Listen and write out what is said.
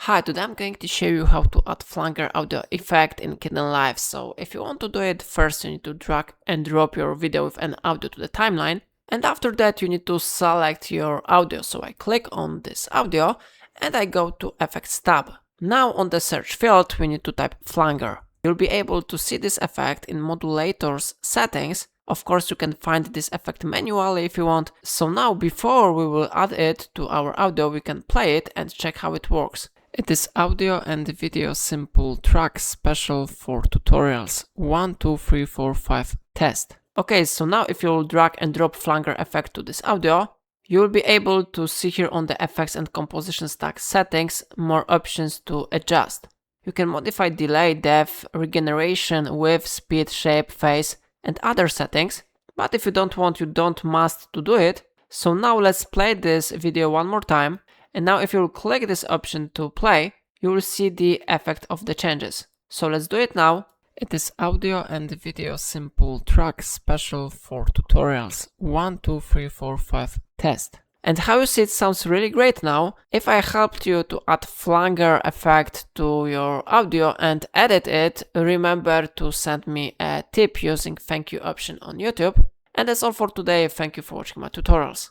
Hi, today I'm going to show you how to add Flanger audio effect in Kdenlive. So if you want to do it, first you need to drag and drop your video with an audio to the timeline. And after that you need to select your audio. So I click on this audio and I go to Effects tab. Now on the search field we need to type Flanger. You'll be able to see this effect in Modulator's settings. Of course, you can find this effect manually if you want. So now before we will add it to our audio, we can play it and check how it works. It is audio and video simple track special for tutorials. 1, 2, 3, 4, 5 test. Okay, so now if you'll drag and drop Flanger effect to this audio, you'll be able to see here on the effects and composition stack settings more options to adjust. You can modify delay, depth, regeneration, width, speed, shape, phase, and other settings. But if you don't want, you don't must to do it. So now let's play this video one more time. And now if you click this option to play, you will see the effect of the changes. So let's do it now. It is audio and video simple track special for tutorials. 1, 2, 3, 4, 5 test. And how you see it sounds really great now. If I helped you to add Flanger effect to your audio and edit it, remember to send me a tip using thank you option on YouTube. And that's all for today. Thank you for watching my tutorials.